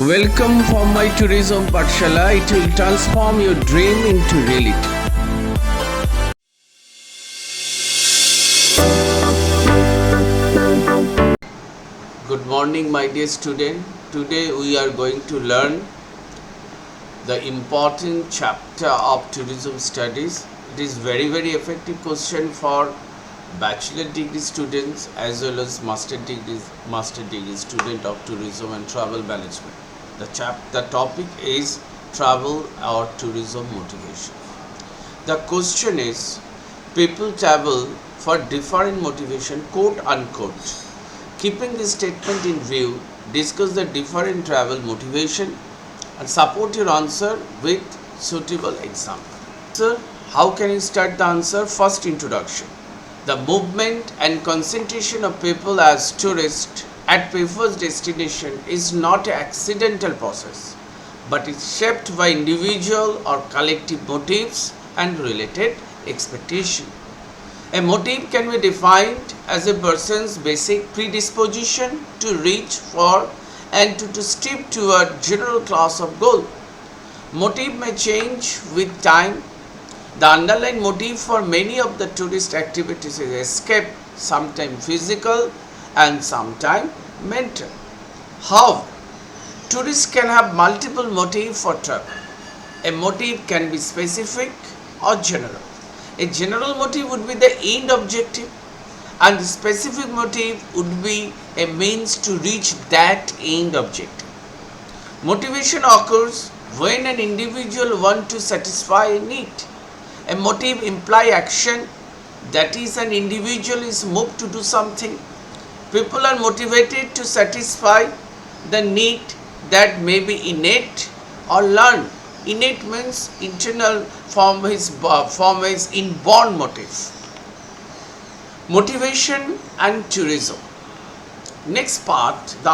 Welcome from my tourism Pathshala. It will transform your dream into reality. Good morning, my dear student. Today we are going to learn the important chapter of tourism studies. It is very effective question for bachelor degree students as well as master degree student of tourism and travel management. The topic is travel or tourism motivation. The question is, people travel for different motivation, quote unquote. Keeping this statement in view, discuss the different travel motivation and support your answer with suitable example. Sir, how can you start the answer? First, introduction. The movement and concentration of people as tourists at preferred destination is not an accidental process, but is shaped by individual or collective motives and related expectation. A motive can be defined as a person's basic predisposition to reach for and to strive toward general class of goal. Motive may change with time. The underlying motive for many of the tourist activities is escape, sometimes physical and sometimes mental. However, tourists can have multiple motives for travel. A motive can be specific or general. A general motive would be the end objective, and the specific motive would be a means to reach that end objective. Motivation occurs when an individual wants to satisfy a need. A motive implies action, that is, an individual is moved to do something. People are motivated to satisfy the need that may be innate or learned. Innate means internal form is inborn motive. Motivation and tourism. Next part of the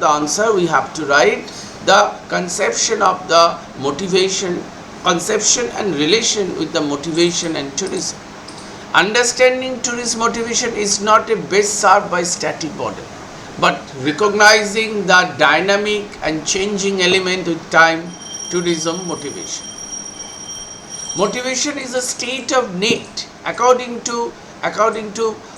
answer we have to write the conception of the motivation, conception and relation with the motivation and tourism. Understanding tourist motivation is not a best served by static model, but recognizing the dynamic and changing element with time. Tourism motivation. Motivation is a state of need according to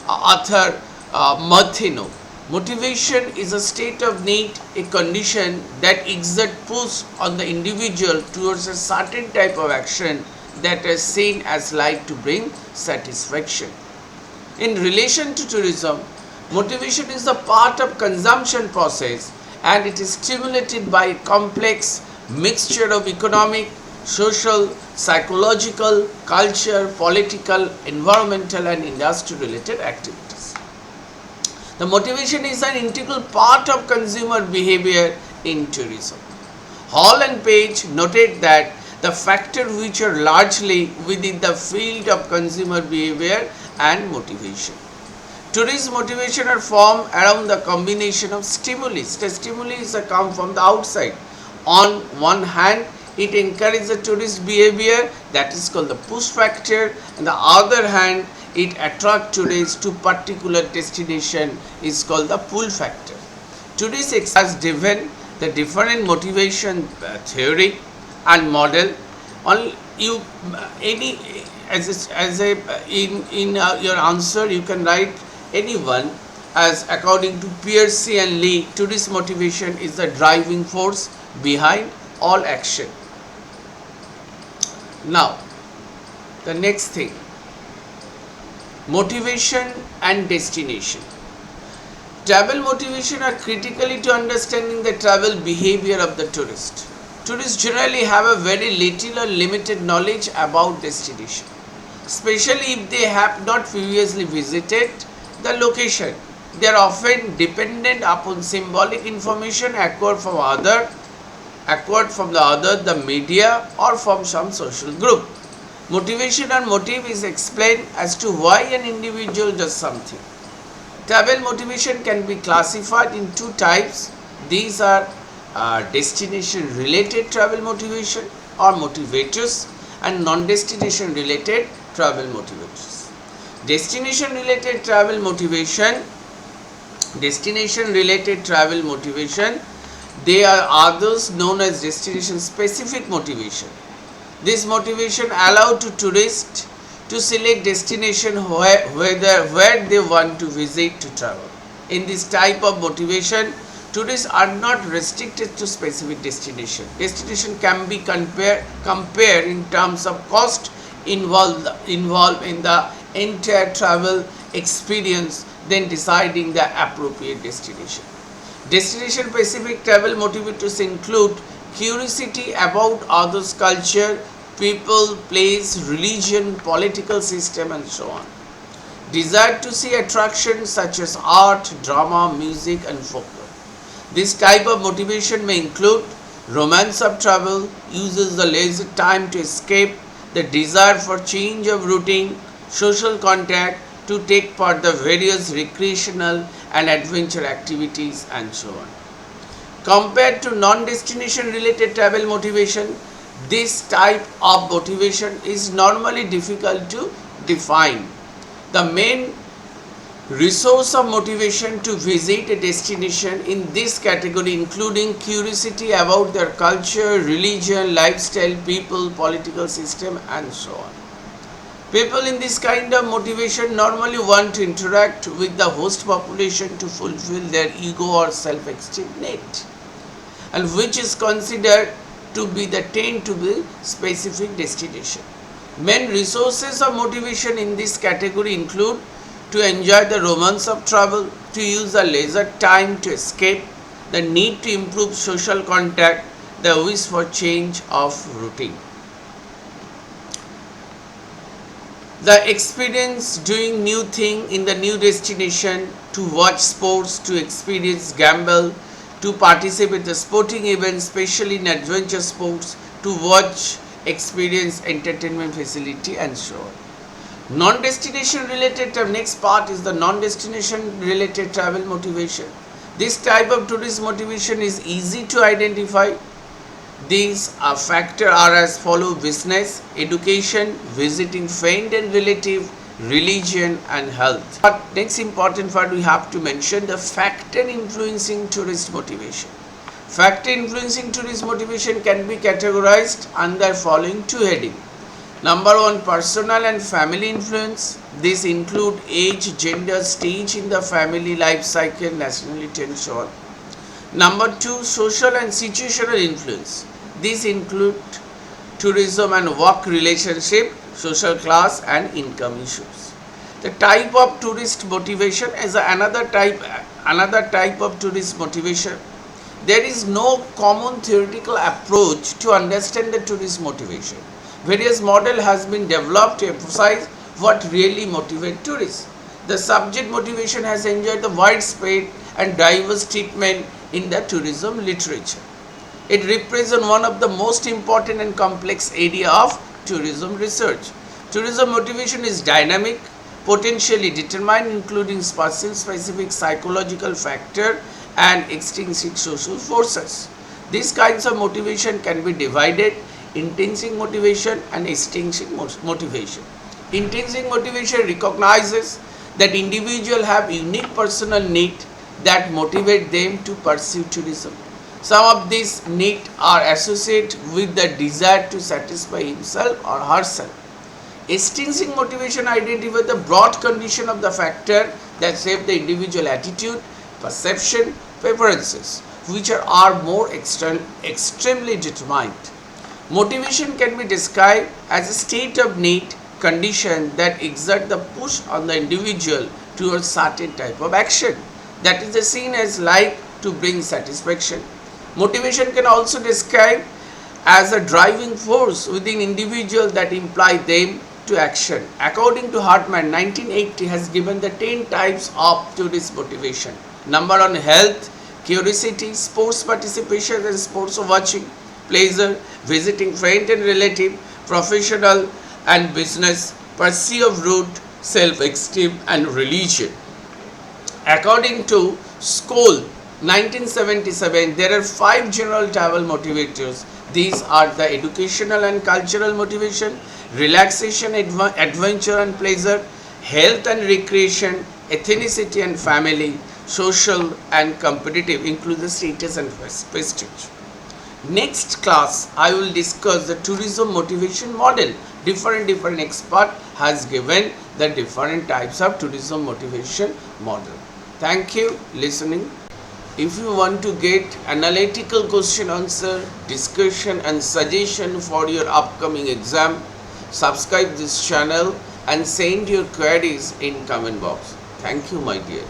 author Martino. Motivation is a state of need, a condition that exerts push on the individual towards a certain type of action that is seen as like to bring satisfaction. In relation to tourism, motivation is a part of consumption process and it is stimulated by a complex mixture of economic, social, psychological, culture, political, environmental and industry related activities. The motivation is an integral part of consumer behavior in tourism. Hall and Page noted that the factors which are largely within the field of consumer behavior and motivation. Tourist motivation are formed around the combination of stimuli. The stimuli come from the outside. On one hand, it encourages the tourist behavior, that is called the push factor. On the other hand, it attracts tourists to particular destination, is called the pull factor. Tourists has given the different motivation theory and model. Your answer you can write anyone as according to Piercy and Lee. Tourist motivation is the driving force behind all action. Now, the next thing, motivation and destination. Travel motivation are critically to understanding the travel behavior of the tourist. Tourists generally have a very little or limited knowledge about destination, especially if they have not previously visited the location. They are often dependent upon symbolic information acquired from the media or from some social group. Motivation and motive is explained as to why an individual does something. Travel motivation can be classified in two types. These are destination related travel motivation or motivators and non-destination related travel motivators. Destination related travel motivation They are others known as destination specific motivation. This motivation allows to tourists to select destination where they want to visit to travel. In this type of motivation, tourists are not restricted to specific destination. Destination can be compared in terms of cost involved in the entire travel experience, then deciding the appropriate destination. Destination specific travel motivators include curiosity about others' culture, people, place, religion, political system, and so on. Desire to see attractions such as art, drama, music, and folklore. This type of motivation may include romance of travel, uses the leisure time to escape, the desire for change of routine, social contact, to take part the various recreational and adventure activities, and so on. Compared to non-destination related travel motivation, this type of motivation is normally difficult to define. The main resource of motivation to visit a destination in this category including curiosity about their culture, religion, lifestyle, people, political system, and so on. People in this kind of motivation normally want to interact with the host population to fulfill their ego or self-esteem need, and which is considered to be the tend to be specific destination. Main resources of motivation in this category include to enjoy the romance of travel, to use the leisure time to escape, the need to improve social contact, the wish for change of routine. The experience doing new thing in the new destination, to watch sports, to experience gamble, to participate in the sporting events, especially in adventure sports, to watch, experience entertainment facility, and so on. Non-destination related, next part is the non-destination related travel motivation. This type of tourist motivation is easy to identify. These factors are as follow: business, education, visiting friend and relative, religion, and health. But next important part we have to mention the factor influencing tourist motivation. Factor influencing tourist motivation can be categorized under following two headings. Number one, personal and family influence. This include age, gender, stage in the family life cycle, nationality, and so on. Number two, social and situational influence. These include tourism and work relationship, social class, and income issues. The type of tourist motivation is another type of tourist motivation. There is no common theoretical approach to understand the tourist motivation. Various model has been developed to emphasize what really motivates tourists. The subject motivation has enjoyed the widespread and diverse treatment in the tourism literature. It represents one of the most important and complex area of tourism research. Tourism motivation is dynamic, potentially determined, including person-specific psychological factor and extrinsic social forces. These kinds of motivation can be divided: intrinsic motivation and extrinsic motivation. Intrinsic motivation recognizes that individuals have unique personal needs that motivate them to pursue tourism. Some of these needs are associated with the desire to satisfy himself or herself. Extrinsic motivation identifies the broad condition of the factor that shape the individual attitude, perception, preferences, which are more extremely determined. Motivation can be described as a state of need, condition that exert the push on the individual towards certain type of action that is seen as like to bring satisfaction. Motivation can also describe as a driving force within individual that imply them to action. According to Hartman, 1980 has given the 10 types of tourist motivation. Number one, health, curiosity, sports participation and sports watching, pleasure, visiting friend and relative, professional and business, pursuit of route, self-esteem, and religion. According to Skoll, 1977, there are 5 general travel motivators. These are the educational and cultural motivation, relaxation, adventure and pleasure, health and recreation, ethnicity and family, social and competitive include the status and prestige. Next class, I will discuss the tourism motivation model. Different expert has given the different types of tourism motivation model. Thank you listening. If you want to get analytical question answer, discussion and suggestion for your upcoming exam, subscribe this channel and send your queries in comment box. Thank you, my dear.